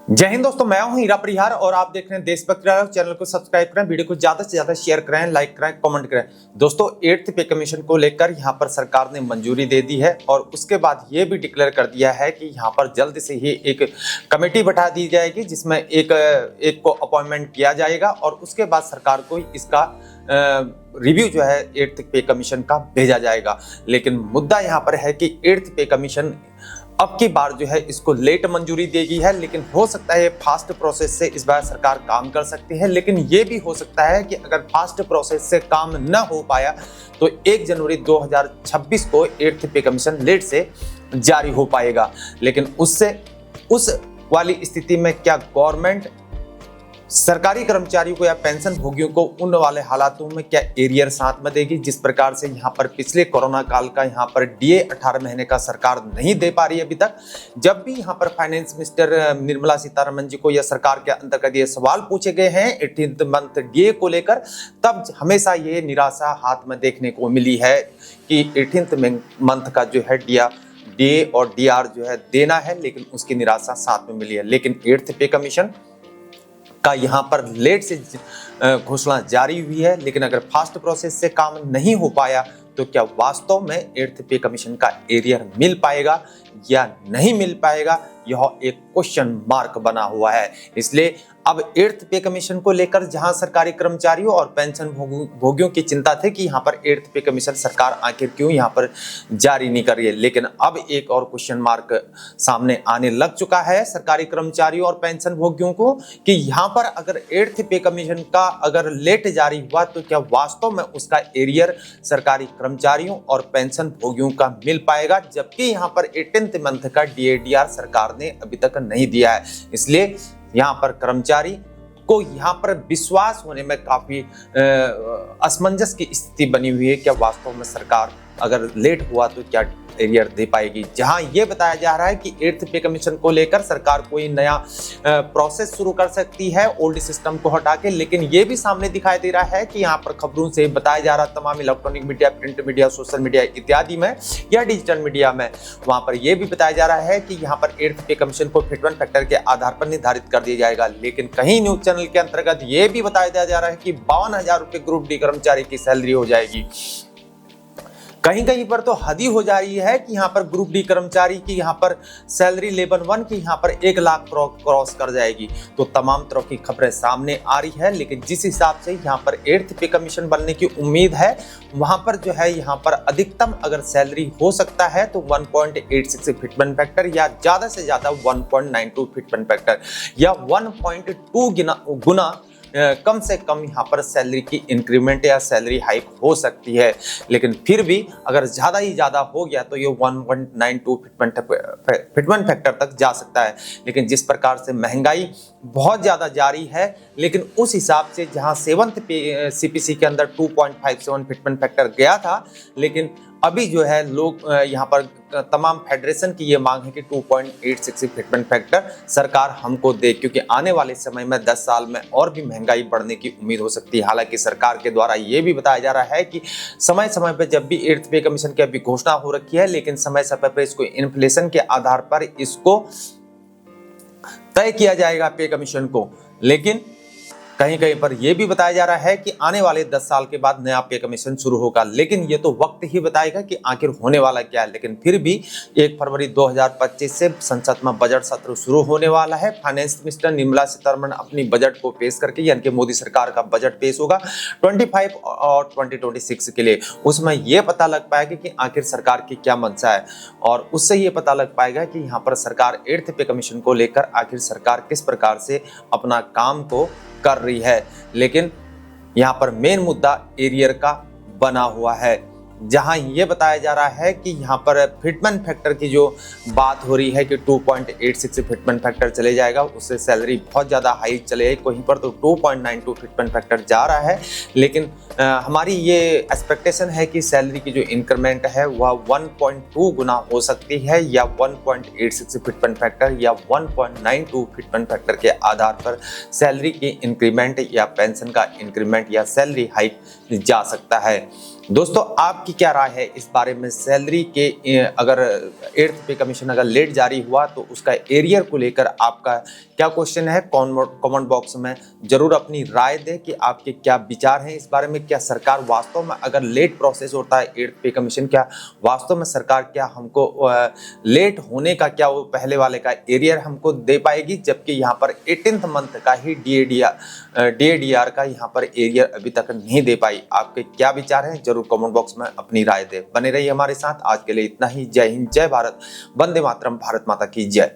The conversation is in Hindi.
जय हिंद दोस्तों, मैं हूं हीरा परिहार और आप देख रहे हैं देशभक्ति राज। चैनल को सब्सक्राइब करें, वीडियो को ज्यादा से ज्यादा शेयर करें, लाइक करें, कमेंट करें। दोस्तों 8th पे कमीशन को लेकर यहां पर सरकार ने मंजूरी दे दी है और उसके बाद ये भी डिक्लेयर कर दिया है कि यहां पर जल्द से ही एक कमेटी बैठा दी जाएगी जिसमें एक को अपॉइंटमेंट किया जाएगा और उसके बाद सरकार को इसका रिव्यू जो है 8th पे कमीशन का भेजा जाएगा। लेकिन मुद्दा यहाँ पर है कि 8th पे कमीशन अब की बार जो है इसको लेट मंजूरी देगी है, लेकिन हो सकता है फास्ट प्रोसेस से इस बार सरकार काम कर सकती है। लेकिन ये भी हो सकता है कि अगर फास्ट प्रोसेस से काम न हो पाया तो 1 जनवरी 2026 को 8th पे कमीशन लेट से जारी हो पाएगा। लेकिन उस वाली स्थिति में क्या गवर्नमेंट सरकारी कर्मचारियों को या पेंशन भोगियों को उन वाले हालातों में क्या एरियर साथ में देगी जिस प्रकार से यहाँ पर पिछले कोरोना काल का यहाँ पर डीए 18 महीने का सरकार नहीं दे पा रही है अभी तक। जब भी यहाँ पर फाइनेंस मिनिस्टर निर्मला सीतारमण जी को या सरकार के अंतर्गत ये सवाल पूछे गए हैं 18th मंथ डीए को लेकर, तब हमेशा ये निराशा हाथ में देखने को मिली है कि 18th मंथ का जो है डीए और डीआर जो है देना है, लेकिन उसकी निराशा साथ में मिली है। लेकिन 8th पे कमीशन का यहाँ पर लेट से घोषणा जारी हुई है, लेकिन अगर फास्ट प्रोसेस से काम नहीं हो पाया तो क्या वास्तव में 8th पे कमीशन का एरियर मिल पाएगा या नहीं मिल पाएगा, यह एक क्वेश्चन मार्क बना हुआ है। इसलिए अब 8th पे कमीशन को लेकर जहां सरकारी कर्मचारियों और पेंशन भोगियों की चिंता थी कि यहां पर 8th पे कमीशन सरकार आखिर क्यों यहां पर जारी नहीं कर रही है, लेकिन अब एक और क्वेश्चन मार्क सामने आने लग चुका है सरकारी कर्मचारियों और पेंशन भोगियों को कि यहां पर अगर 8th पे कमीशन का अगर लेट जारी हुआ तो क्या वास्तव में उसका एरियर सरकारी कर्मचारियों और पेंशन भोगियों का मिल पाएगा, जबकि यहाँ पर 18th मंथ का डीएडीआर सरकार ने अभी तक नहीं दिया है। इसलिए यहाँ पर कर्मचारी को यहाँ पर विश्वास होने में काफी असमंजस की स्थिति बनी हुई है। क्या वास्तव में सरकार अगर लेट हुआ तो क्या एरियर दे पाएगी, जहां ये बताया जा रहा है कि 8th पे कमीशन को लेकर सरकार कोई नया प्रोसेस शुरू कर सकती है ओल्ड सिस्टम को हटा के। लेकिन ये भी सामने दिखाई दे रहा है कि यहाँ पर खबरों से बताया जा रहा तमाम electronic media, print media, social media इत्यादि में या डिजिटल मीडिया में, वहां पर यह भी बताया जा रहा है कि यहाँ पर 8th पे कमीशन को फिटमेंट फैक्टर के आधार पर निर्धारित कर दिया जाएगा। लेकिन कहीं न्यूज चैनल के अंतर्गत यह भी बताया जा रहा है कि 52,000 रुपये ग्रुप डी कर्मचारी की सैलरी हो जाएगी। कहीं कहीं पर तो हद ही हो जा रही है कि यहाँ पर ग्रुप डी कर्मचारी की यहाँ पर सैलरी लेवल 1 की यहाँ पर 1 लाख क्रॉस कर जाएगी। तो तमाम तरह की खबरें सामने आ रही है, लेकिन जिस हिसाब से यहाँ पर 8th पे कमीशन बनने की उम्मीद है वहां पर जो है यहाँ पर अधिकतम अगर सैलरी हो सकता है तो 1.86 फिटमेंट फैक्टर या ज्यादा से ज्यादा 1.92 फिटमेंट फैक्टर या 1.2 गुना कम से कम यहाँ पर सैलरी की इंक्रीमेंट या सैलरी हाइक हो सकती है। लेकिन फिर भी अगर ज़्यादा ही ज़्यादा हो गया तो ये 1.92 फिटमेंट फैक्टर तक जा सकता है। लेकिन जिस प्रकार से महंगाई बहुत ज़्यादा जारी है, लेकिन उस हिसाब से जहाँ 7th पे सीपीसी के अंदर 2.57 फिटमेंट फैक्टर गया था, लेकिन अभी जो है लोग यहाँ पर तमाम फेडरेशन की ये मांग है कि 2.86 फिटमेंट फैक्टर सरकार हमको दे, क्योंकि आने वाले समय में 10 साल में और भी महंगाई बढ़ने की उम्मीद हो सकती है। हालांकि सरकार के द्वारा ये भी बताया जा रहा है कि समय समय पर जब भी 8th पे कमीशन की अभी घोषणा हो रखी है, लेकिन समय समय पर इसको इन्फ्लेशन के आधार पर इसको तय किया जाएगा पे कमीशन को। लेकिन कहीं कहीं पर यह भी बताया जा रहा है कि आने वाले 10 साल के बाद नया पे कमीशन शुरू होगा, लेकिन ये तो वक्त ही बताएगा कि आखिर होने वाला क्या है। लेकिन फिर भी 1 फरवरी 2025 से संसद में बजट सत्र शुरू होने वाला है। फाइनेंस मिनिस्टर निर्मला सीतारमण अपनी बजट को पेश करके, यानी कि मोदी सरकार का बजट पेश होगा 25 और 2026 के लिए। उसमें यह पता लग पाएगा कि आखिर सरकार की क्या मंशा है और उससे ये पता लग पाएगा कि यहाँ पर सरकार 8th पे कमीशन को लेकर आखिर सरकार किस प्रकार से अपना काम को कर रही है। लेकिन यहाँ पर मेन मुद्दा एरियर का बना हुआ है, जहां ये बताया जा रहा है कि यहाँ पर फिटमेंट फैक्टर की जो बात हो रही है कि 2.86 फिटमेंट फैक्टर चले जाएगा, उससे सैलरी बहुत ज़्यादा हाई चले, कहीं पर तो 2.92 फिटमेंट फैक्टर जा रहा है। लेकिन हमारी ये एक्सपेक्टेशन है कि सैलरी की जो इंक्रीमेंट है वह 1.2 गुना हो सकती है या 1.86 फिटमेंट फैक्टर या 1.92 फिटमेंट फैक्टर के आधार पर सैलरी की इंक्रीमेंट या पेंशन का इंक्रीमेंट या सैलरी हाइक जा सकता है। दोस्तों आपकी क्या राय है इस बारे में? सैलरी के अगर 8th पे कमीशन अगर लेट जारी हुआ तो उसका एरियर को लेकर आपका क्या क्वेश्चन है? कमेंट बॉक्स में जरूर अपनी राय दें कि आपके क्या विचार हैं इस बारे में। क्या सरकार वास्तव में अगर लेट प्रोसेस होता है 8th पे कमीशन, क्या वास्तव में सरकार क्या हमको लेट होने का क्या वो पहले वाले का एरियर हमको दे पाएगी, जबकि यहाँ पर 18th मंथ का ही DADR का यहाँ पर एरियर अभी तक नहीं दे पाई। आपके क्या विचार हैं जरूर कमेंट बॉक्स में अपनी राय दें। बने रहिए हमारे साथ। आज के लिए इतना ही। जय हिंद, जय भारत, वंदे मातरम, भारत माता की जय।